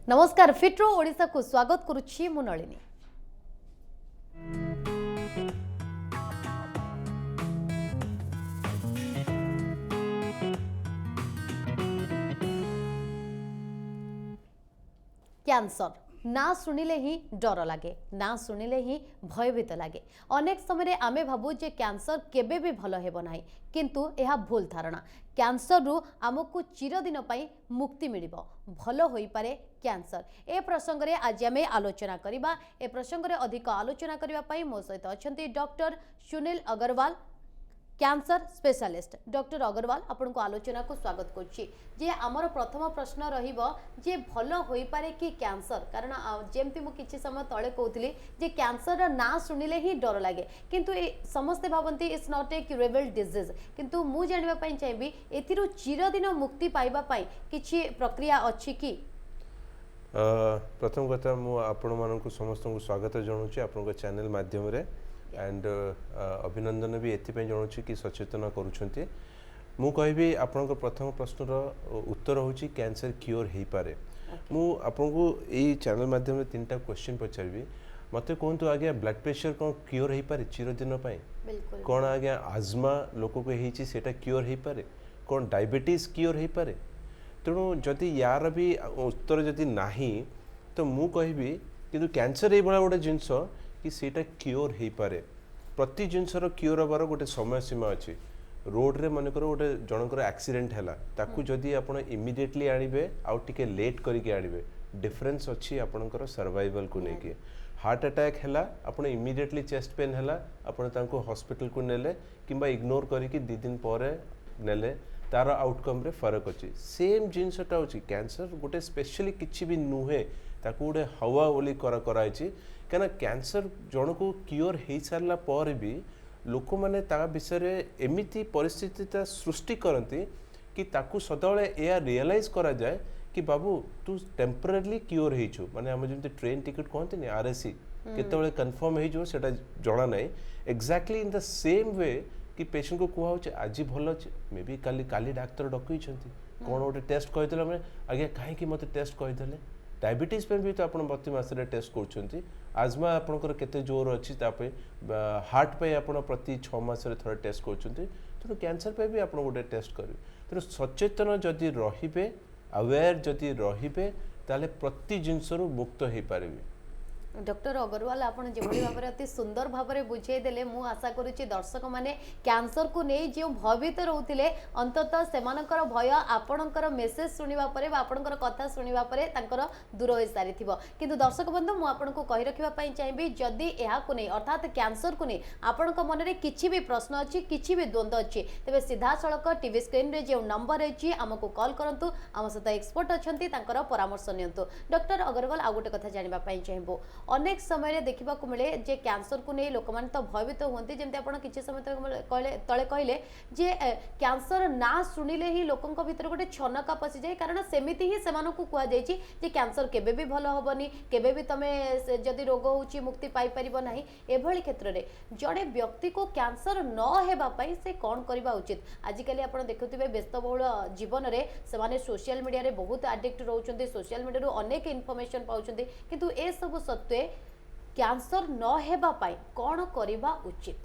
नमस्कार फिट्रो ओडिशा को स्वागत करुछि मु नलिनी। कैंसर ना शुणिले ही डर लगे, ना शुणिले ही भयभीत लगे। अनेक समय आमे भाबू जे कैंसर केबे भी भल हेबो नाही, किंतु यह भूल धारणा। कैंसर रु आमको चिरदिन पई मुक्ति मिलिबो, भल होई पारे कैंसर। ए प्रसंग रे आज आमे आलोचना करिबा। ए प्रसंग रे अधिक आलोचना करिबा पई मो सहित अछंती doctor Sunil Agarwal, cancer specialist. Doctor Agarwal आपन को आलोचना को स्वागत करछि। जे हमर प्रथम प्रश्न रहिबो जे भल होई पारे कि कैंसर, कारण जेमति मु किछि समय तळे कहउतली जे कैंसर रा ना सुनिले ही डर लागे, किंतु ए समस्त भाबंती it's not a curable disease. किंतु मु जानिबा पई चाहेबी एथिरु चिरदिन मुक्ति पाइबा पई किछि प्रक्रिया अछि कि? प्रथम कथा मु आपण मानकु समस्त को स्वागत जणाउछि आपन चैनल माध्यम रे एंड अभिनंदन भी एथिपे जणाउछि कि सचेतन करूछंती। मु कहबी आपन प्रथम प्रश्नर उत्तर होछि कैंसर क्योर हेई पारे। मु आपन को एई चैनल माध्यम रे तीनटा क्वेश्चन पचारबी। मते कोंतु आगे ब्लड प्रेशर कोन क्योर हेई पारे चिरदिन पई? बिल्कुल। कोन आगे आज्मा लोक को हेइछि सेटा क्योर हेई पारे? कोन डायबिटीज क्योर हेई पारे? तेणु जदि यार भी उत्तर जदि नाही तो मु कहबी किंतु कैंसर ए बड़ा गोटे जिंस कि सेटा क्योर हेई पारे। प्रति जिनसर क्योर हबार गोटे समय सीमा अच्छी। रोड रे मन करो गोटे जनकर एक्सीडेंट हैला ताकू जदि आपण इमिडिएटली आनिबे आउ टिके लेट करके आनिबे डिफरेंस अच्छी आपणकर सर्वाइवल को लेके। हार्ट अटैक हैला आपण इमिडिएटली चेस्ट पेन हैला आपण तांको हॉस्पिटल को नेले किंबा इग्नोर करके 2 दिन परे नेले तार आउटकम रे फरक अच्छी। सेम जिनसटा होची कैंसर गोटे स्पेशली किछि भी नुहे ताकू गोटे हवा बोली कराइछि। कहना कैंसर जन को क्योर हो सारा पर भी लोक मैंने विषय एमती परिस्थिति सृष्टि करती कि ताकू सदाबले या रियलाइज करा जाए कि बाबू तू टेम्परेरी क्योर हो माने आम जमी ट्रेन टिकट कहते आरएसी केतबेले कन्फर्म हो सेटा जना ना exactly in the same way कि पेशेंट को कहूँ आज भल अच्छे may be Kali doctor Dakai कौन गोटे टेस्ट कहते मैंने आज्ञा कहीं मत टेस्ट कहते डायबिटीज पे भी तो आप प्रति मासरे टेस्ट कर आज्मा आपंकर केते जोर अच्छी हार्ट पे आप प्रति 6 मासरे थोड़ा टेस्ट कर कैंसर पे भी आप गोटे टेस्ट करेंगे। तेणु सचेतन जदि रहिबे अवेयर जदि रहिबे ताले प्रति जिनसरु मुक्त हो पारे। डॉक्टर अग्रवाल आपन जेभली भाबरे अति सुंदर भाबरे बुझे देले। मु आशा करूची दर्शक माने कैंसर को नै जे भयभीत रहउथिले अंततः सेमानकर भय आपनकर मेसेज सुनिबा परे बा आपनकर कथा सुनिबा परे तांकर दूर होई सारिथिबो। किंतु दर्शक बंधु मु आपनको कहि रखिबा पई चाहेबी जदि एहा को नै अर्थात कैंसर को नै आपनक मन रे किछि भी प्रश्न अछि किछि भी द्वंद्व अछि तबे सीधा सड़क टीवी स्क्रीन रे जे नंबर अछि हमको कॉल करंतु हम सहित एक्सपर्ट अछंती तांकर परामर्श नियंतु। डॉक्टर अग्रवाल आ गोटे कथा जानिबा पई चाहेबो अनेक समय देखा मिले जे कैंसर को नहीं लोक मैंने तो भयभीत होती जमी आप किसी समय तले कहले जे कैंसर ना शुणिले ही लोकों भीतर गोटे छनका पशि जाए कारण सेमिति ही सेमानकु कहुई जे कैंसर केबे भी भल हेबनी केबे भी तमे जदि रोग होची मुक्ति पाई परिबो नाही। एभली क्षेत्र रे जड़े व्यक्ति को कैंसर न हेबा पई से कौन करबा उचित? आजिकली आप देखुथिबे व्यस्तबहुल जीवन रे सेमाने सोशल मीडिया रे बहुत एडिक्ट रहउचंती, सोशल मीडिया रो अनेक इन्फॉर्मेशन पाउचंती, किंतु ए सब सत्वे कैंसर न हेबा पाई कौन करिबा उचित?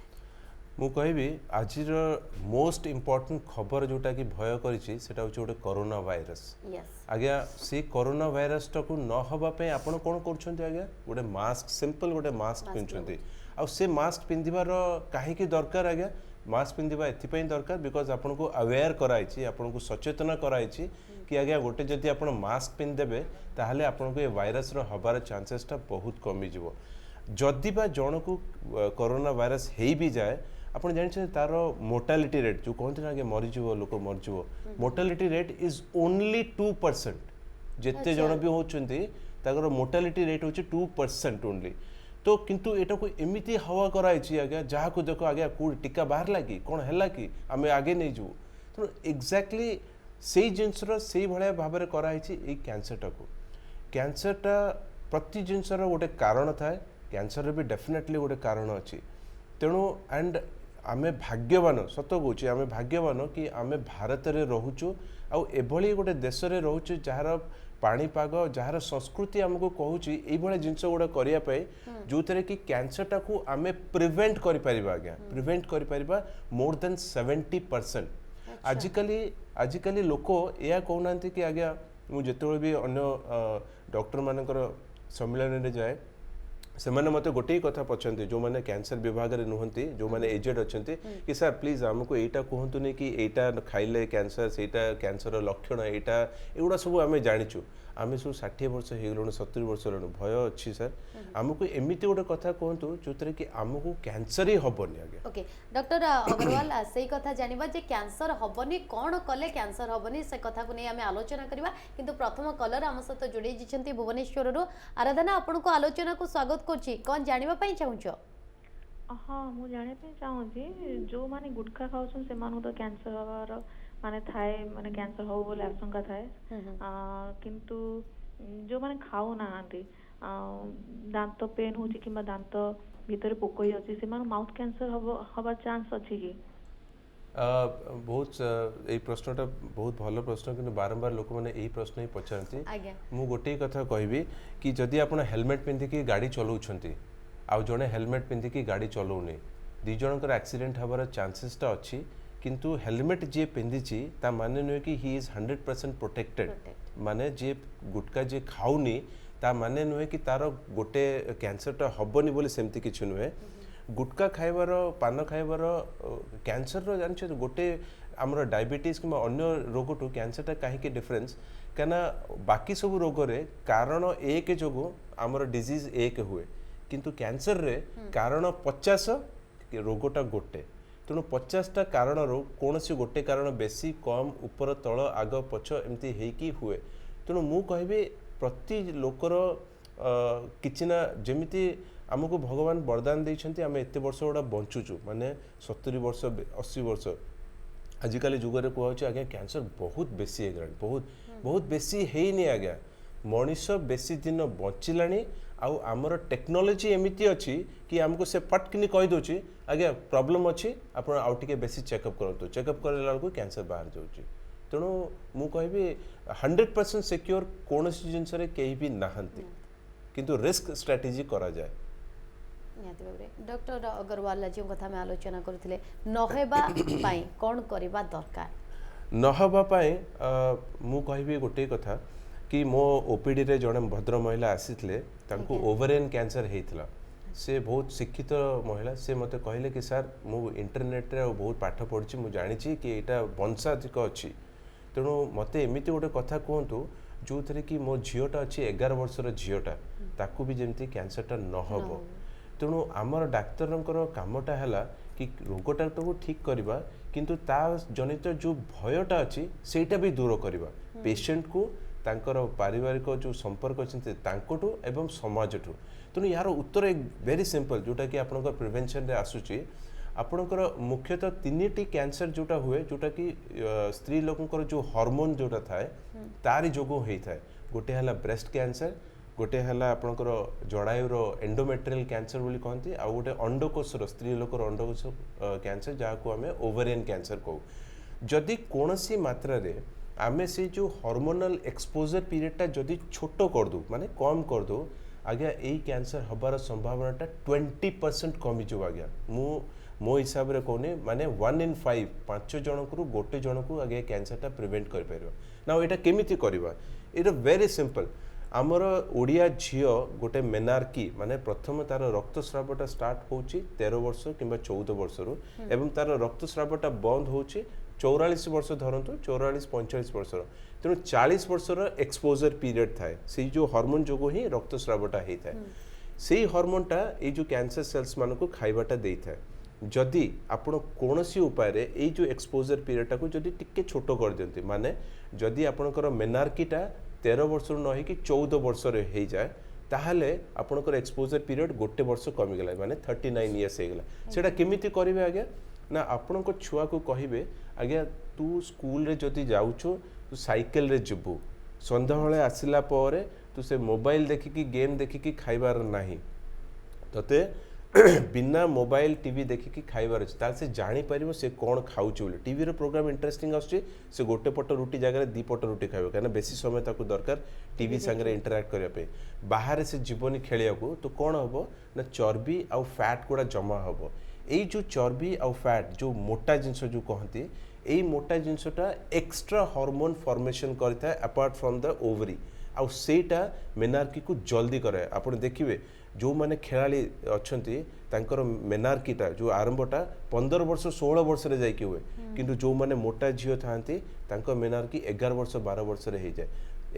मु कहबी आज मोस्ट इम्पोर्टेंट खबर जोटा कि भय करिछि सेटा होछि गोटे कोरोना वायरस। आज्ञा से कोरोना वायरस टाकू न हबा पे आपण कोन करछन्ती? आज्ञा गोटे मास्क सिंपल गोटे मास्क पिनछन्ती आ से मास्क पिंदिबार काहे की दरकार? आज्ञा मास्क पिंदिबा एथिपई दरकार बिकॉज आपन को अवेयर कराइछि, आपन को सचेतन कराइछि कि आज्ञा गोटे जदि आपण मास्क पिन देबे ताहले आपन को ए वायरस रो हबार चांसेस टा बहुत कमी जिवो। जदि बा जन को कोरोना वायरस हेई भी जाए आपन जानि तार मोर्टालिटी रेट जो कहते हैं मरीजो लोक मरजो मोर्टालिटी रेट इज ओनली 2%। जिते जन भी होचंती ताकर मोर्टालिटी रेट होची 2% ओनली। तो किंतु एटा को एमिति हवा कराइछि आज्ञा जहा को देखो आज्ञा को टीका बाहर लागी कोन हैला कि आमे आगे नै जू। तो एक्जाक्टली सेही जिनसर सेही भलिया भाबरे कराइछि ए कैंसर टाको। कैंसर टा प्रति जिनसर गोटे कारण थाए, कैंसर भी डेफिनेटली गोटे कारण अच्छी। तेणु एंड आमे भाग्यवान सत कहूँ आमे भाग्यवान कि आमे भारत रे रहूचु आउ एभली गोटे देश रे रहूचु जार पाणीपाग जार संस्कृति आमको कहूँ ये जिनस गुड़ा करने जो थे कि कैंसरटा को आम प्रिवेंट कर आज्ञा प्रिवेंट कर मोर देन 70%। आजिकली लोक या कहना कि आज्ञा मुझे भी अन्य डॉक्टर मानकर सम्मेलन में जाए से मैंने मत गोटे ही कथा पचाते जो मैंने कैंसर विभाग में नुहति जो मैंने एजेड अच्छा कि सर प्लीज आमको यहाँ कहतुनि कि यहाँ खाइले कैंसर सेटा कैंसर लक्षण यहाँ एगुड़ा सब आम जाचु आम सब 60 वर्ष हो गलु 70 वर्ष हो भय अच्छी सर आमको एमती गोटे कथा कहतु जो थे कि आमको कैंसर ही हेनी आगे। ओके डॉक्टर अग्रवाल से कथा जानिबा जे कैंसर हेनी कौन कले कैंसर हेनी से कथा को नहीं आम आलोचना करवा किंतु प्रथम कलर आम सहित जोड़ी जाइछन्ती भुवनेश्वर आराधना आपन को आलोचना को स्वागत करछि कौन जानिबा पई चाहुछो। हाँ मु जाने पे चाहूँगी जो माने गुटखा खाउछन से मानु तो कैंसर हवार माने थाए माने कैंसर हो बोले आशंका थाए किंतु जो माने खाऊ नाहांती दांत पेन होची किंबा दांत भीतर पोक ही अछि से मानु माउथ कैंसर हवा चांस अछि कि बहुत यही प्रश्नटा बहुत भल प्रश्न कि बारंबार लोक मैंने यही प्रश्न ही पचारती मु गोटे कथा कहबी कि जदि आपण हेलमेट पिंधिकी गाड़ी चलाउछंती आउ जड़े हेलमेट पिंधिकी गाड़ी चलाऊनी दी जनकर एक्सीडेंट हबार चांसेसटा अच्छी किंतु हेलमेट जी पिंधिची ता माने नुहे कि ही इज 100% प्रोटेक्टेड माने जे गुटका जे खाऊनी ता माने नुहे कि तार गोटे कैंसरटा हबनी बोले सेमती किछि नुहे गुटका खाइबार पान खाइबार कैंसर जानछ गोटे आमर डायबिटीज कि अन्य रोगठू कैंसरटा कहीं डिफरेन्स कहना बाकी सब रोग कारण एक जो आमर डिजीज एक हुए किंतु कैंसर रे कारण 50 रोगटा गोटे तेणु 50टा कारण कौन सी गोटे कारण बेसी कम ऊपर तल आग पछ एमती हेकी हुए तेणु मु कहबी प्रति लोकर किछिना जेमिति आमको भगवान वरदान देइछन्ति आमे एते वर्ष गुड़ा बंचुचु माने 70 वर्ष 80 वर्ष आजिकल जुगरे कहूँ आज्ञा कैंसर बहुत बेसी है बहुत बेसी हेनी आज्ञा मनीष बेसी दिन बंचिलानी आउ आमर टेक्नोलोजी एमती अच्छी कि आमको से पटकिनी कही दूची आज्ञा प्रॉब्लम अच्छी आप आउ टिके बेसी चेकअप करंतु चेकअप करला बेलू कैंसर बाहर जाऊँगी तेणु मु कहबी 100% सिक्योर कौन सी जिनस कहीं भी नहांती किंतु रिस्क स्ट्रेटेजी करा जाए। डॉक्टर अग्रवाल जो कथा में आलोचना करथिले नहेबा पई कोन करबा दरकार नहबा पई मु कहबी गोटे कथा कि मो ओपीडी रे जड़े भद्र महिला आसीथिले तांको ओवरियन कैंसर हेइथिला से बहुत शिक्षित महिला से मते कहले कि सर मु इंटरनेट रे बहुत पाठ पढ़छि मु जानिछि कि एटा वंशाधिक अछि तेणु मते एमिति गोटे कथा कहतु जो थे कि मो झीटा अच्छी 11 वर्षर झीटा ताकू भी जमती कैंसरटा न हब तेणु आमर डाक्तर कामटा है कि रोगटा को ठीक करवा किंतु ता जनित जो भयटा अच्छी सेटा भी दूर करवा पेशेंट को तांकर पारिवारिक जो संपर्क अच्छे तांकटू एवं समाजठू तेणु यार उत्तर एक वेरी सिंपल जोटा कि आपनकर प्रिवेंशन रे आसुची आपनकर मुख्यतः 3टी कैंसर जोटा हुए जोटा कि स्त्री लोकंकर जो हार्मोन जोटा थाए तारी जोगो होता है गोटे है ब्रेस्ट कैंसर गोटे है आपनकर जड़ायुर एंडोमेट्रियल कैंसर बोली कहती आ गोटे अंडकोशर स्त्री लोकर अंडकोश कैंसर जहाँ को आम ओवेरियन कैंसर कहू जदि कौन सी मात्रा रे आमे से जो हार्मोनल एक्सपोजर पीरियडटा जदि छोट कर दू माने कम कर दू आज्ञा यही कैंसर हबार संभावनाटा 20% कमिज आज्ञा मो हिसाब से कहूनी माने 1 in 5 5 जन को गोटे जन को आगे कैंसरटा प्रिवेंट कर पार ना यहाँ केमिति करवा इट वेरी सिंपल आमर ओडिया झील गोटे मेनार्की माने प्रथम तार रक्तस्रावटा स्टार्ट होची 13 वर्ष किंबा 14 वर्ष एवं तार रक्तस्रावटा बंद होची 44 वर्ष धरतु 44-45 वर्ष तेणु 40 वर्षर एक्सपोजर पीरियड थाए से जो हार्मोन जो ही रक्तस्रावटा होता है से हार्मोनटा ये जो कैंसर सेल्स मान को खाइबाटा दे था जदि आपण कौन सी उपाय रे ये जो एक्सपोजर पीरियडटा को जदि टिके छोट कर दियंती माने जदि आपणकर मेनार्कीटा 13 वर्ष न कि 14 वर्ष हो जाए ताहले आपणकर एक्सपोजर पीरियड गोटे वर्ष कमिगला माने 39 इयर्स होगला सेटा केमिति करिवे आज्ञा ना आपण छुआ को कहिबे आज्ञा तू स्कूल रे जदि जाउछो तू साइकिल रे जिबू संध्या बेले आसिला परे तू से मोबाइल देखिकी गेम देखिकी खाइबार नाही तते बिना मोबाइल टीवी देखिकी खाइबार अच्छे तार से जापर से कौन खाऊँ बोली टीवी प्रोग्राम इंटरेस्टिंग आसुच्छी से गोटे पट रुटी जगह दी पट रुटी खाइब कहीं बेसी समय ताकू दरकार टीवी सांगे इंटराक्ट करने बाहर से जीवनी खेलिया को तो कौन हम ना चर्बी आउ फैट गुड़ा जमा हम यही जो चर्बी आउ फैट जो मोटा जिनस जो कहती यही मोटा जिनसटा एक्स्ट्रा हार्मोन फॉर्मेशन करता है अपार्ट फ्रॉम द ओवरी आउ सेटा मेनार्की को जल्दी करे आपण देखिए जो माने खेलाड़ी अच्छी तांकर मेनार्कीटा जो आरंभटा 15 वर्ष 16 वर्ष रे जाइकी हुए किंतु जो माने मोटा झील थांती तांकर मेनार्की 11 वर्ष 12 वर्ष रे हो जाए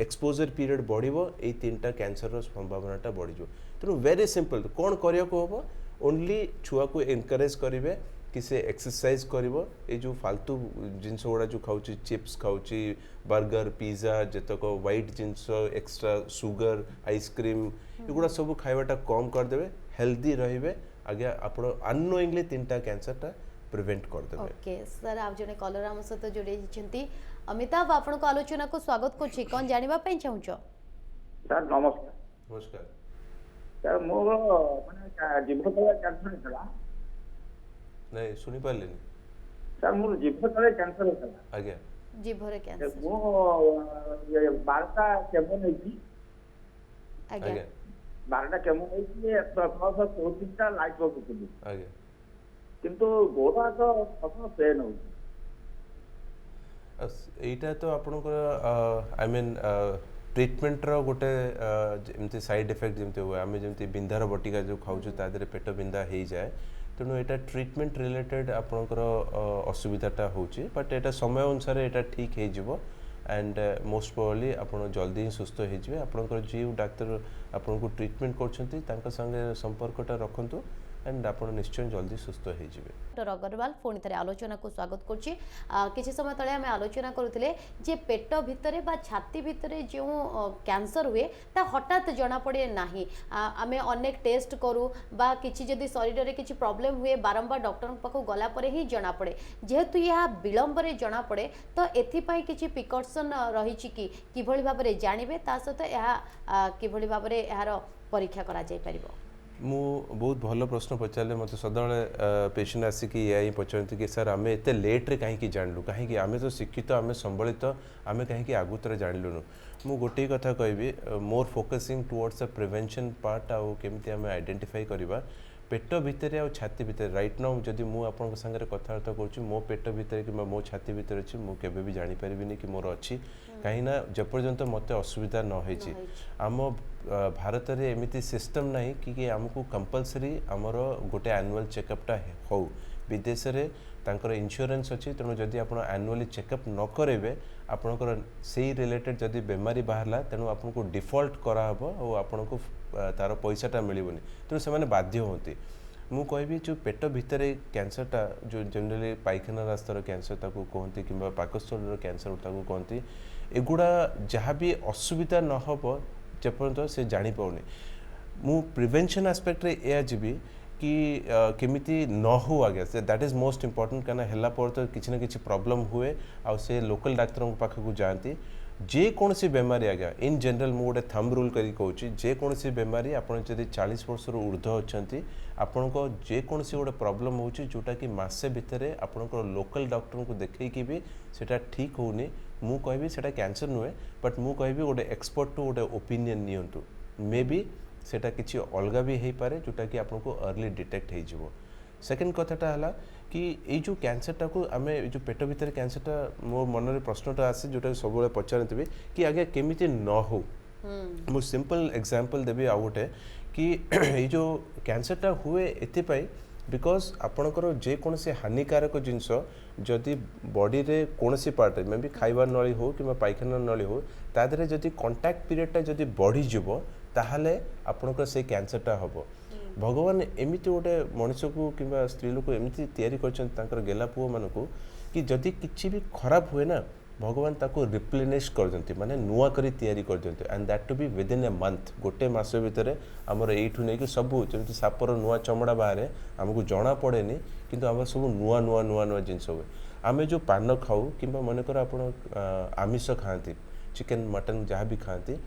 एक्सपोजर पीरियड बढ़िबो ए तीनटा कैंसर संभावनाटा बढ़ी जो तेणु वेरी सिंपल कौन करिया को हबो ओनली छुआ को एनकरेज करिवे कि से एक्सरसाइज करिवो ए जो फालतू जिनस गुड़ा जो खाऊची चिप्स खाऊची बर्गर पिज्जा जतक व्हाइट जिनस एक्स्ट्रा सुगर आइसक्रीम एगुड़ा सब खाइबाटा कम करदेवे हेल्दी रहिबे आगे आपण अननोइंगली तीनटा कैंसरटा प्रिवेंट करदेवे ओके सर आप जने कॉलर हम सहित जोड़े छिंती अमिताभ आपण को आलोचना को स्वागत करछि कोन जानिबा पई चाहूछो सर नमस्कार नमस्कार सर मोर माने जीभ तले कैंसर थला नहीं सुनी पालेनी सर मोर जीभ तले कैंसर थला आज्ञा जीभरे कैंसर मो ये 12टा केमो नहीं थी आज्ञा 12टा केमो नहीं थी प्लस 24टा लाइट बकुथि आज्ञा किंतु गोड़ा तो सब पेन हो एटा तो आपनकर आई मीन ट्रीटमेंट रो गोटे एमती साइड इफेक्ट जमती हुए आम जमी बिंधार बटिका जो खाऊ तादे पेट बिंधा हो जाए तेणु यहाँ ट्रीटमेंट रिलेटेड आपणकर असुविधाटा होची बट एटा समय अनुसार एटा ठीक हो एंड मोस्ट प्रोबेबली आपण जल्दी ही सुस्थ हो आपणकर जो डाक्तर आपन को ट्रीटमेंट कर संपर्कटा रखु एंड आप निश्चय जल्दी सुस्थ हो डॉक्टर अग्रवाल पुणी थे आलोचना को स्वागत करुच्ची किसी समय तले आम आलोचना करुले जे पेट भितर बा छाती भितर जो कैंसर हुए ता हठात जना पड़े ना आम अनेक टेस्ट करूँ बा किसी जदि शरीर में किसी प्रॉब्लम हुए बारंबार डॉक्टर पाखु गला परे ही जना पड़े जेहेतु यह विलंब रे जना पड़े तो एथिपाई किसी प्रिकॉशन रही कि भाव में जानवे ता सहित यह किभली भाव में यार परीक्षा करा जाय परिबो मु बहुत भल प्रश्न पचारे मत सदा पेशेंट आसिक या ही पचारती कि सर आम एत लेट्रे कहीं जानलु कहीं आम तो शिक्षित आम संबलित आम कहीं आगुतरे जानलुनु मु गोटे कथा कहबी more focusing towards the prevention part आउ केमती आम आइडेंटिफाई करवा पेट भितर आ छाती भितर राइट नाउ जदि मु आपन संगे कथबार्ता करुँच मो पेट भितर कि मो छाती भितर अच्छी मुझे भी जानीपरि कि मोर अच्छी कहीं जेपर्यंत मत असुविधा न होई आम भारत में एमती सिस्टम ना कि आमको कंपलसरी आमर गोटे एनुअल चेकअपटा हो विदेश में तांकर इंश्योरेंस अच्छी तेणु जदि आप एनुअली चेकअप न करेंगे आपणकर से रिलेटेड जदि बेमारी बाहरला तेणु आपको डिफॉल्ट कराब और आपन को तार पैसाटा मिलबनी तेणु से बाध्य होती मु कहबी जो पेट भितर कैंसरटा जो जनरली पायखाना रास्तार कैंसर ताको कहती कि पाकस्थल कैंसर ताको कहती एगुड़ा जहाँ भी असुविधा न हो जेपर्यंत से जानी पाउने मु प्रिवेंशन एस्पेक्ट रे या जीवी कि केमिति न हो आगे say that is most important कहना हला पर तो किसी ना किसी प्रॉब्लम हुए आ से लोकल डाक्टर पाखक जाती जे कौन सी बेमारी आज्ञा इन जनरल मु गोटे थंब रूल करी कहूँ जे कौन सी बेमारी आपन जदि 40 वर्ष ऊर्ध्व अच्छा आपण को जे कौन सी गोटे प्रॉब्लम होची जोटा कि मासे भितर आपनकर लोकल डॉक्टर को देखैकि भी सेटा ठीक होनी मु कहबी सेटा कैंसर नुहे बट मु कहबी गोटे एक्सपर्ट टू गोटे ओपिनियन नियंतु मे बी सेटा किसी अलग भी हो पारे जोटा कि आपको अर्ली डिटेक्ट हो सेकेंड कथाटा है कि ये जो कैंसरटा को आम जो पेट भितर कैंसरटा मो मन में प्रश्नटा आसे जोटा सब पचारती कि आगे केमिति न हो मु सिंपल एग्जांपल देवी आ गोटे कि ये जो कैंसरटा हुए एथिपाई बिकॉज आपणकर जेकोसी हानिकारक जिनस जदि बॉडी रे कोनसी पार्ट मे भी खाइबार नली हो कि पायखाना नली हो तादरे जदि कांटेक्ट पीरियडटा जदि बढ़ी जिवो ताहले आपणकर से कैंसरटा हबो भगवान एमिति गोटे मनुष्य को कि स्त्री लोक एमती तैयारी कर गेला पुओ मान को कि जदि किसी भी खराब हुए ना भगवान ताको रिप्लेनिश कर दिंती माने नुआ करी तैयारी कर दिंती and that too be within a month गोटे मास भितर आमर एठू नहीं कि सबू जमी सापर नुआ चमड़ा बाहर आमको जना पड़ेनी किंतु आम सब नुआ नुआ नुआ नुआ जिनस हुए आम जो पान खाऊ कि मनकर आप आमिष खाती चिकेन मटन जहाँ भी खाती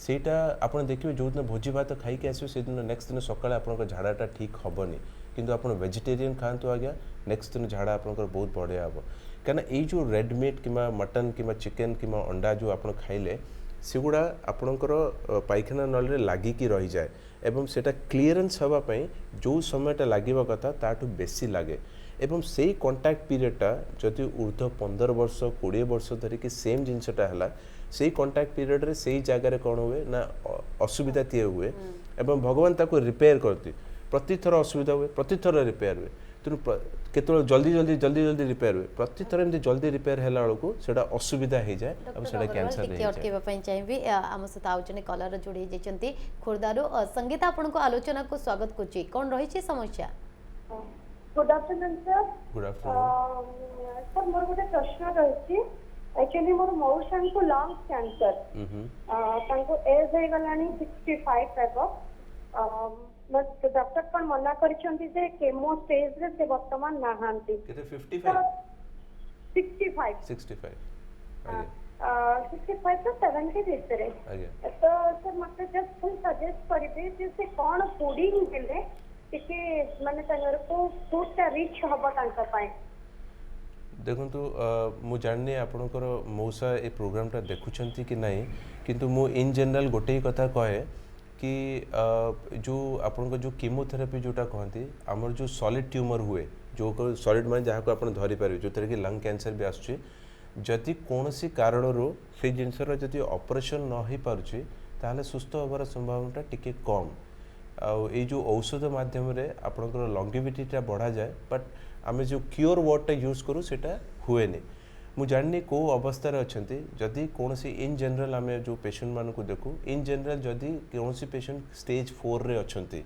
ସେଇଟା ଆପଣ ଦେଖିବେ ଯେଉଁଦିନ ଭୋଜି ଭାତ ଖାଇକି ଆସିବେ ସେଦିନ ନେକ୍ସଟ ଦିନ ସକାଳେ ଆପଣଙ୍କ ଝାଡ଼ାଟା ଠିକ୍ ହେବନି, କିନ୍ତୁ ଆପଣ ଭେଜିଟେରିଆନ୍ ଖାଆନ୍ତୁ ଆଜ୍ଞା, ନେକ୍ସଟ ଦିନ ଝାଡ଼ା ଆପଣଙ୍କର ବହୁତ ବଢ଼ିଆ ହେବ। କାହିଁକିନା ଏଇ ଯେଉଁ ରେଡ୍ ମିଟ୍ କିମ୍ବା ମଟନ୍ କିମ୍ବା ଚିକେନ୍ କିମ୍ବା ଅଣ୍ଡା ଯେଉଁ ଆପଣ ଖାଇଲେ ସେଗୁଡ଼ା ଆପଣଙ୍କର ପାଇଖାନା ନଳୀରେ ଲାଗିକି ରହିଯାଏ ଏବଂ ସେଇଟା କ୍ଲିୟରେନ୍ସ ହେବା ପାଇଁ ଯେଉଁ ସମୟଟା ଲାଗିବା କଥା ତାଠୁ ବେଶୀ ଲାଗେ ଏବଂ ସେଇ କଣ୍ଟାକ୍ଟ ପିରିୟଡ଼ଟା ଯଦି ଉର୍ଦ୍ଧ୍ୱ 15 ବର୍ଷ 20 ବର୍ଷ ଧରିକି ସେମ୍ ଜିନିଷଟା ହେଲା, ସେଇ କଣ୍ଟାକ୍ଟ ପିରିୟଡ଼ରେ ସେଇ ଜାଗାରେ କ'ଣ ହୁଏ ନା ଅସୁବିଧା ତିଏ ହୁଏ ଏବଂ ଭଗବାନ ତାକୁ ରିପେୟାର କରନ୍ତି। ପ୍ରତିଥର ଅସୁବିଧା ହୁଏ, ପ୍ରତିଥର ରିପେୟାର ହୁଏ, ତେଣୁ କେତେବେଳେ ଜଲ୍ଦି ଜଲ୍ଦି ଜଲ୍ଦି ଜଲ୍ଦି ରିପେୟାର ହୁଏ, ପ୍ରତିଥର ଏମିତି ଜଲ୍ଦି ରିପେୟାର ହେଲା ବେଳକୁ ସେଇଟା ଅସୁବିଧା ହେଇଯାଏ ଏବଂ ସେଇଟା କ୍ୟାନ୍ସର ହେଇଯାଏ। ଅଟକେଇବା ପାଇଁ ଚାହିଁବି ଆମ ସହିତ ଆଉ ଜଣେ କଲର ଯୋଡ଼ି ହେଇଯାଇଛନ୍ତି ଖୋର୍ଦ୍ଧାରୁ। ସଙ୍ଗୀତା ଆପଣଙ୍କୁ ଆଲୋଚନାକୁ ସ୍ୱାଗତ କରୁଛି, କ'ଣ ରହିଛି ସମସ୍ୟା? Good afternoon sir. Good afternoon sir मोर गोटे प्रश्न रही। एक्चुअली मोर मौसा को लंग्स कैंसर, एज हो गलानी 65 एबव। डॉक्टर कौन मना करिसेंती जे केमो स्टेज रे से वर्तमान नाहांती। केते 55 65 65 65 to 70 भितर। आगे तो सर मते जस्ट फुल सजेस्ट करिबे जे से कोन फूडिंग देले टिके माने तंगर को फूडटा रिच हबो तांका पाए। देखंतु मु जाननी आपनकर मौसा ए प्रोग्रामटा देखुछंती कि नहीं, किंतु मु इन जनरल गोटे ही कथा कहे कि जो आपन जो कीमोथेरापी जोटा कहती आमर जो सॉलिड ट्यूमर हुए, जो सॉलिड माने जहाँ को आप धरी पारे, जो तरह की लंग कैंसर भी आसुची, जदि कौनसी कारणरू से जिनसर जदि ऑपरेशन न हो पारुची ताहले सुस्थ होबार संभावनाटा टिके कम। आई जो औषध माध्यम आपंकर लंगेविटीटा बढ़ा जाए, बट आम जो क्योर वर्डटा यूज करूँ सेटा हुए नहीं। मु जाननी को अवस्था अच्छी, जदि कौन सी इन जनरल आम जो पेशेंट मानक देखू, इन जनरल जदि कौन सी पेशेंट स्टेज 4 रे अच्छी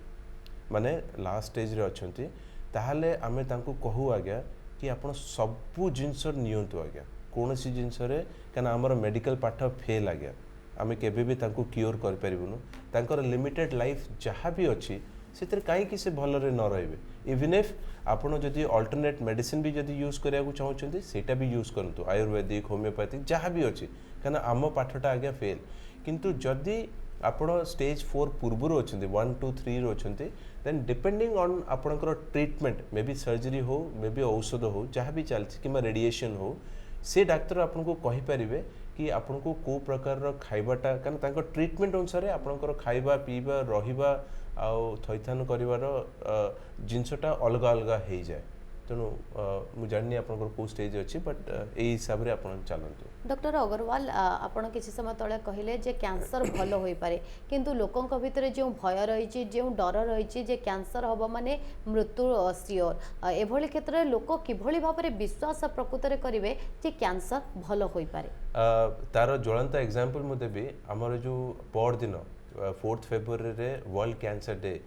माने लास्ट स्टेज रे अच्छी, ताहले आमे तांको कहू आज्ञा कि आपण सबू जिनस नियंतु आज्ञा, कौन सी जिनस कहीं आमर मेडिकल पाठ फेल आज्ञा, आमे केबे भी तांको क्योर कर परिबुनु। तांकर लिमिटेड लाइफ जहाँ भी अच्छी से कहीं से भलरे न रहिबे। इवन इफ आपण जदि अल्टरनेट मेडिसिन भी जदि यूज करिया चाहूँगी सेटा भी यूज करंतु, आयुर्वेदिक होमियोपैथिक जहाँ भी अच्छी, कहीं आम पाठटा आज्ञा फेल। किंतु जदि आपण स्टेज 4 पूर्वर अच्छा 1 2 3 रो अच्छा, देन डिपेंडिंग ऑन आपणकर ट्रीटमेंट, मे बी सर्जरी हो, मे बी औषध हो, जहाँ भी चलती कि रेडिएशन हो, से डाक्तर आपको कहींपारे कि आपन को को प्रकार खाइबाटा, कारण ट्रीटमेंट अनुसार आपणकर खाइबा पीबा रहिबा आउ थैथान करिवार जिनसटा अलग अलग हो जाए। तेणु मु जाननी आपनकर को स्टेज अच्छी, बट एई हिसाब रे आपन चलंतु। डॉक्टर अग्रवाल आपण किसी समय तले कहले जे कैंसर भल होई पारे, किंतु लोकंक भितर जो भय रही, जो डर रही जे कैंसर हबो माने मृत्यु सियोर, एभली क्षेत्र में लोक किभली भाव में विश्वास प्रकृत में करेंगे जे कैंसर भल होई पारे? तार ज्वलंत एग्जांपल मु देबी। हमर जो पर दिन 4 फेब्रुआरी रे वर्ल्ड कैंसर डे,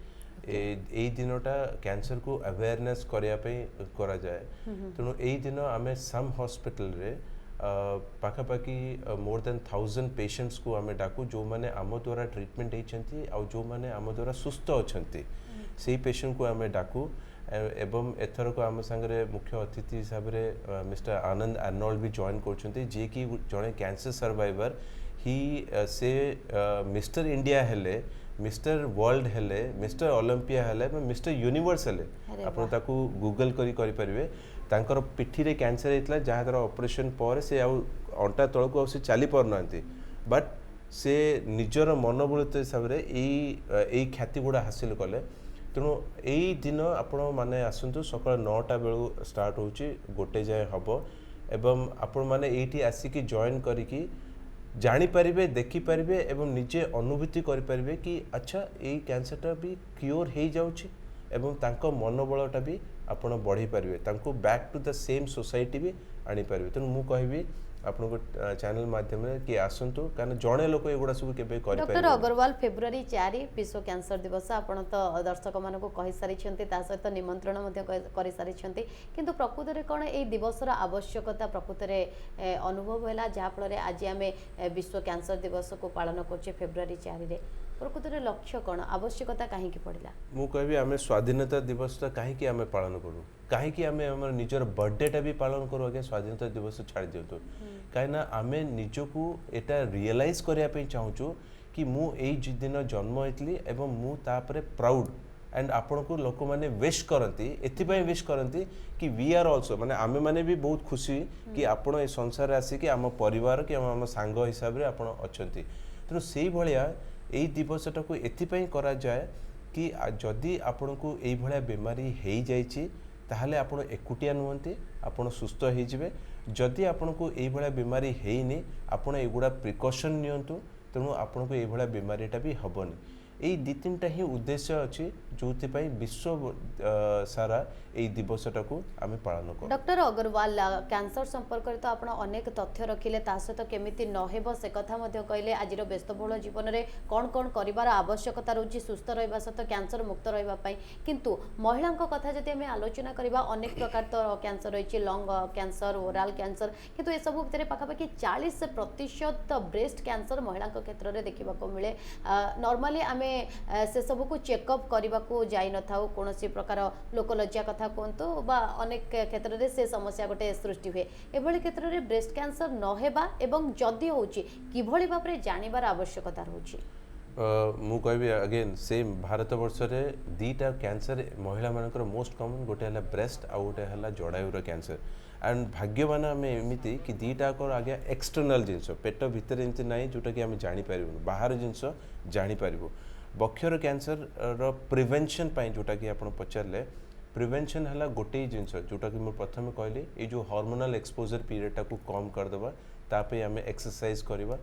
ए दिनटा कैंसर को अवेयरनेस करा जाए। तेणु यही दिन आम सम हॉस्पिटल रे पाखापाखि मोर देन 1000 पेशेंट्स को आम डाकू, जो माने आम द्वारा ट्रीटमेंट होती आउ जो माने आम द्वारा सुस्थ अच्छा से पेशेंट को आम डाकू। एवं एथर को आम सांगे मुख्य अतिथि हिसाब से मिस्टर आनंद आर्नोल्ड भी जॉइन कर, जी कि जड़े कैंसर सर्वाइवर ही से मिस्टर इंडिया हेले, मिस्टर वर्ल्ड हेले, मिस्टर ओलंपिया हेले, मिस्टर यूनिवर्स हेले। आपन ताकू गूगल करी परिवे। तांकर पिठी रे कैंसर होता जहाँ द्वारा ऑपरेशन पर से अंटा तल को से चली पार ना, बट से निजर मनोबलित हिसाब से यही ख्याति गुड़ा हासिल कले। तेणु यही दिन आपण माने आसतु सकाल 9टा बेलू स्टार्ट होची, गोटे जाए हम, एवं आपण माने एठी आसिकी जॉइन करिकी जानीपारे, देखिपारे एवं निजे अनुभूति करें कि अच्छा ये कैंसरटा भी क्योर हो जाऊँगी एवं तांको मनोबलटा भी आपण बढ़ी पारे, तांको back to the same society भी आनी पारे। तेणु मु कहबी आपन चैनल माध्यम कि आसतु, कारण जड़े लोक एगुड़ा सब के डॉक्टर अग्रवाल फेब्रुआरी 4 विश्व कैंसर दिवस आपण तो दर्शक मान को कहि सारी सहित निमंत्रण कर सारी, किंतु प्रकृत में कौन ये दिवसर आवश्यकता प्रकृत में अनुभव है जहाँफल आज आम विश्व कैंसर दिवस को पालन कर फेब्रुआरी 4 रे प्रकृत में लक्ष्य कौन, आवश्यकता कहीं पड़ा? मु कहबी आम स्वाधीनता दिवसटा कहीं आम पालन करूँ, कहीं आम निजर बर्थडेटा भी पालन करूँ आगे स्वाधीनता दिवस छाड़ दिंतु, कहीं आम निजक एटा रियलाइज करने चाहूँ कि मु एई दिन जन्म होइतली एवं मु तापरे प्राउड एंड आपण को लोक माने विश करती एथिपाई विश करती कि वी आर आल्सो माने आमे माने भी बहुत खुशी कि आपण ए संसार आसी कि आम परिवार कि आम सांग हिसाब रे आपण अछंती तेणु से भलिया एई दिवसटा को एथिपाई करा जाए कि जदि आपण को एई भलिया बीमारी हेई जाईची ताहले आपण एकुटिया नुहंती आपण सुस्थ हेई जिवे जदि आपण को एई भलिया बीमारी हेइनी आपण एगुडा प्रिकॉशन नियंतु तेणु आपण को एई भलिया बीमारीटा भी हबनी यही दी तीन टा ही उद्देश्य अच्छी जो विश्व सारा यही दिवसटा को आम पालन कर डॉक्टर अग्रवाल कैंसर संपर्क तो आप अनेक तथ्य रखिले ता सहित केमिति नहेब से कथा मध्य कहले आज व्यस्तबहुल जीवन में कौन कौन कर आवश्यकता रोची सुस्थ रहा सहित कैंसर मुक्त रही किंतु महिला कथा जब आम आलोचना करवा अनेक प्रकार तो कैंसर रही लंग कैंसर ओराल कैंसर किंतु ए सब भितर पाखापाखि 40% ब्रेस्ट कैंसर महिला क्षेत्र में देखा मिले नॉर्मली आम से सब को चेकअप करने को जाई न था कौन प्रकार लोकलज्जा कथा कहतु बा अनेक क्षेत्र में से समस्या गोटे सृष्टि हुए एभली क्षेत्र में ब्रेस्ट कैंसर नहेबा एवं जदि होची किभली भाव में जानिबार आवश्यकता रोची मु कहबी अगेन सेम भारत वर्ष रे दीटा कैंसर महिला मानकर मोस्ट कॉमन गोटे हला ब्रेस्ट आ गोटे हला जड़ायुर कैंसर एंड भाग्यवान आम एमती कि दीटा आगे एक्सटर्नाल जिनस पेट भितर एमती ना जोटा कि आम जापर बाहर जिनस जापर बक्षर कैंसर प्रिवेंशन जोटा कि आप पचारे प्रिवेंशन है गोटे जिनस जोटा कि मुझे प्रथम कहली ये जो हार्मोनल एक्सपोजर पीरियड को कम करदेवा तापे आम एक्सरसाइज करवा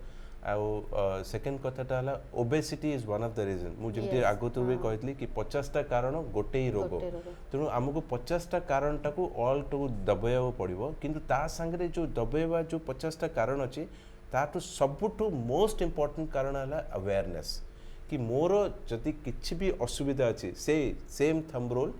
आउ सेकेंड कथाटा है obesity is one of the reason मुझे आगत भी कहती कि 50टा कारण गोटे ही रोग तेणु आमको 50टा कारण टाक ऑल टू दबाइबा पड़ो किंतु ता सांगरे जो दबाइबा जो 50टा कारण अच्छी ताठू सबुठू मोस्ट इम्पोर्टेंट कारण है अवेयरनेस कि मोर जदि किछि भी असुविधा अच्छी से सेम थंब रूल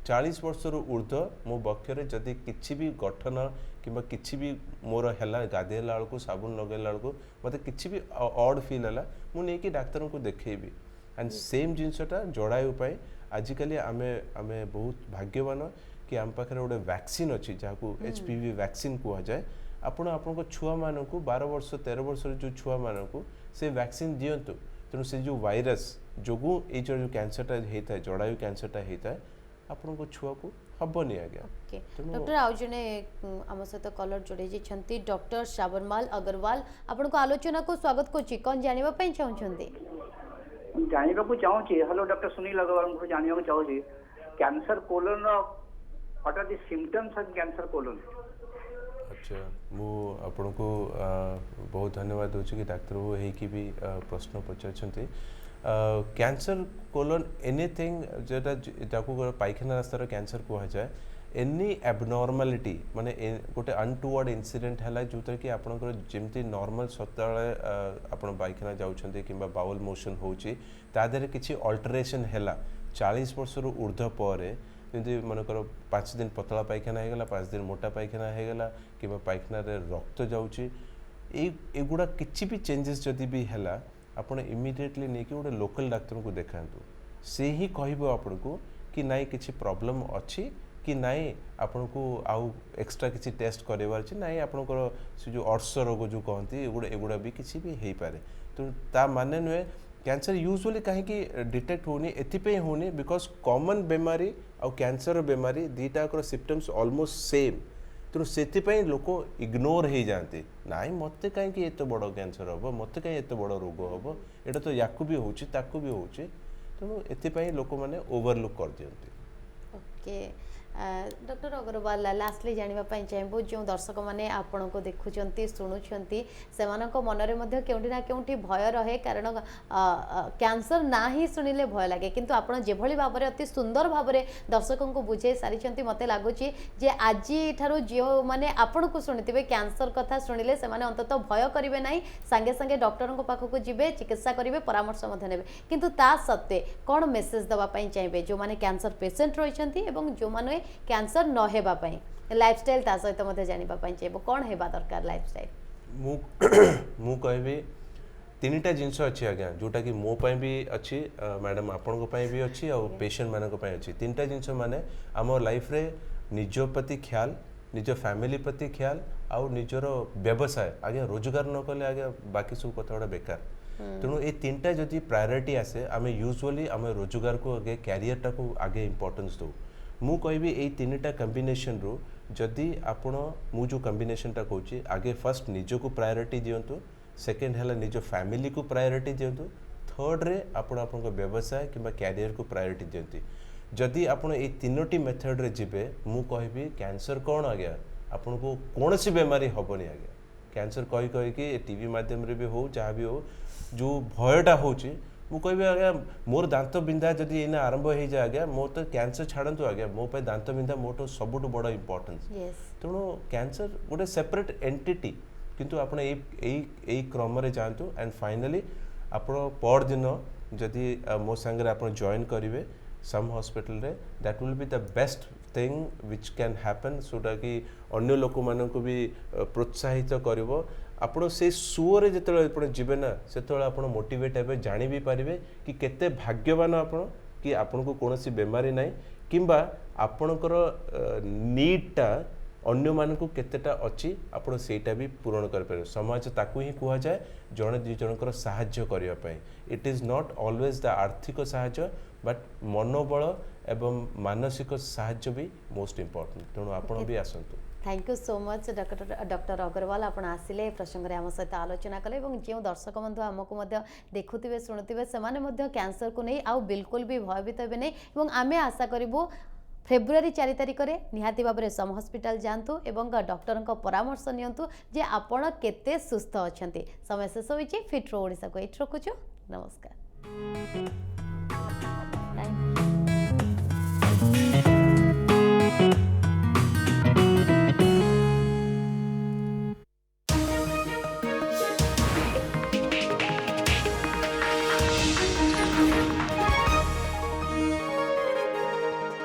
40 वर्ष ऊर्ध्व मो बक्षरे जदि किछि भी गठन किंबा किछि भी मोर हैला गाधेला बेलू साबुन लगेला बेलू मत किछि भी ऑड फील है मुझे नहीं डाक्तर को देखेबी एंड सेम जिनसटा जड़ायु आजिकली आमे आमे बहुत भाग्यवान कि आम पाखे गोटे वैक्सीन अच्छी जहाँ HPV वैक्सीन कह जाए आपण छुआ मान 12 वर्ष 13 वर्ष जो छुआ मान से वैक्सीन दिंतु तेणु से जो वायरस जो ये जो कैंसरटा होता है जड़ायु कैंसरटा होता है आपण को छुआ को हबनी आज्ञा डॉक्टर आउ जने आम सहित कलर जोड़े डॉक्टर श्रावणमाल अग्रवाल आपन को आलोचना को स्वागत करछि कोन जानिबा पई चाहउछन्ते जानिबा को चाहूछि हेलो डॉक्टर सुनील अग्रवाल को जानिबा को चाहूछि cancer colon what are the symptoms of cancer colon अच्छा मु आपण को बहुत धन्यवाद दूची कि डाक्टर वो है कि भी प्रश्न पचारछन्ते कैंसर कोलन एनीथिंग जेटा जाको पायखाना रास्तार कैंसर कह जाए एनी एबनॉर्मालिटी माने गोटे अनटुवर्ड इंसिडेंट है जो कि आपंकर जमती नॉर्मल सत्ताले आपण पायखाना जाउछन्ते किंबा बाउल मोशन होची तादेर किछि अल्टरेशन हैला 40 वर्ष ऊर्ध्व पर जमी मनकर 5 दिन पतला पायखाना होगला 5 दिन मोटा पायखाना होगला कि पायखाना रे रक्त जाउची एगुड़ा किछि भी चेंजेस जदि भी हैला आपण इमिडिएटली नहीं कि गोटे लोकल डाक्तर को देखातु से ही कहबो आपण को कि नाई किछि प्रॉब्लम अछि कि नाई आपण को आउ एक्स्ट्रा किछि टेस्ट करेबार अछि नाई आपणकर से जो अर्श रोग जो कहती एगुड़ा भी किछि भी हेई पारे तो ता माने नुए कैंसर यूजुअली कहीं डिटेक्ट होनी एथिपे होनी बिकॉज कॉमन बेमारी और कैंसर बेमारी दीटा सिम्पटम्स ऑलमोस्ट सेम तेणु से लोक इग्नोर हो जाते नाई मत कहीं एत बड़ कैंसर हम मत कहीं एत बड़ रोग हम एटा तो याकू भी होची ताकू भी होची तेणु एथिपाई लोक माने ओवरलुक कर दियंती ओके डॉक्टर अग्रवाल लास्टली जानिबा पई चाहबो जो दर्शक माने आपण को देखुचंती सुनुचंती सेमानक मनरे मध्ये केउंठी ना केउंठी भय रहे कारण कैंसर ना ही सुनिले भय लागे किंतु आपण जेभली भाबरे अति सुंदर भाबरे दर्शकों को बुझे सारिचंती मते लागुची जे आजी थारो जो माने आपण को सुनितिबे कैंसर कथा सुनिले से माने अंतत भय करिवे नाही संगे संगे डॉक्टर को पाखो को जिबे चिकित्सा करिवे परामर्श मध्ये नेबे किंतु ता सत्ते कोन मेसेज दवा पई चाहबे जो माने कैंसर पेशेंट रहिचंती एवं जो माने कैंसर न हेबा पई लाइफस्टाइल ता सहित मते जानिबा पई चाहबो कोन हेबा दरकार लाइफस्टाइल मु कहबी तीनटा जिनस अच्छी आज्ञा जोटा कि मो पाई भी अच्छी मैडम आपण को पाई भी अच्छी और पेशेंट मानक पाई अच्छी तीनटा जिनस माने आम लाइफ रे निज प्रति ख्याल निज फैमिली प्रति ख्याल आउ निजर व्यवसाय आज्ञा रोजगार न कले आज्ञा बाकी सब कथा बेकार तेणु ये तीनटा जदि प्रायोरिटी आसे आमे यूजुअली आम रोजगार को आगे कैरियर को आगे इंपोर्टेंस दो मु कहबी ये तीनटा कॉम्बिनेशन रू जदि आपण मु जो कॉम्बिनेशन टा कहूची आगे फर्स्ट निज को प्रायोरिटी दियंतु सेकंड है निज फैमिली को प्रायोरिटी दियंतु थर्ड रे आपण व्यवसाय किंबा कैरियर को प्रायोरिटी दियंती जदि आपण ये तीनोटी मेथड रे जिबे मु कहबी कैंसर कौन आ गया आपन को कौन सी बीमारी हबनी आ गया कैंसर कही कि टीवी माध्यम रे भी हो जहाँ भी हो जो भयटा होची मु कहबी आज्ञा मोर दांत बिंधा जदि एना आरंभ हो जाए आज्ञा मोर तो कैंसर छाड़तु आज्ञा मो पे दांत बिंधा मोर सबुठ बड़ इंपोर्टेंस तेणु कैंसर गोटे सेपरेट एंटिटी किंतु आपण एई क्रम रे जानतु एंड फाइनली आपण पर दिन जदि मो संगे आपण जॉइन करिवे सम हॉस्पिटल रे that will be the best thing which can happen सोटा कि अन्य लोक मानक भी प्रोत्साहित करिवो आपण से सुअरे जेतले आपण जिबे ना सेतले आपण मोटिवेट हेबे जानि भी पारिबे कि केते भाग्यवान आपण कि आपण को कोनोसी बेमारी नाही किंबा आपणकर नीडटा अन्य मानक केतेटा अच्छी आपण सेटा भी पूरण कर पारे समाज ताकू ही कुहा जाए जने दि जनकर सहाय्य करिया पई it is not always the आर्थिक सहाय्य बट मनोबल एवं मानसिक सहाय्य भी मोस्ट इंपोर्टेंट तेणु आपण भी आसंतु thank you so much doctor Agarwal आपण आसिले प्रसंग आम सहित आलोचना कले और जो दर्शक बंधु आमको देखुवे शुणुवे से कैंसर को नहीं आउ बिल्कुल भी भयभीत हे नहीं और आम आशा करूँ फेब्रुआरी 4 तारिख में निहाती भाव में सम हॉस्पिटल जातु एवं डॉक्टर परामर्श नियंतु जे आपण केते सुस्थ अच्छा समय शेष होइछि फिट रो ओडिसा को एठ रखुछु नमस्कार।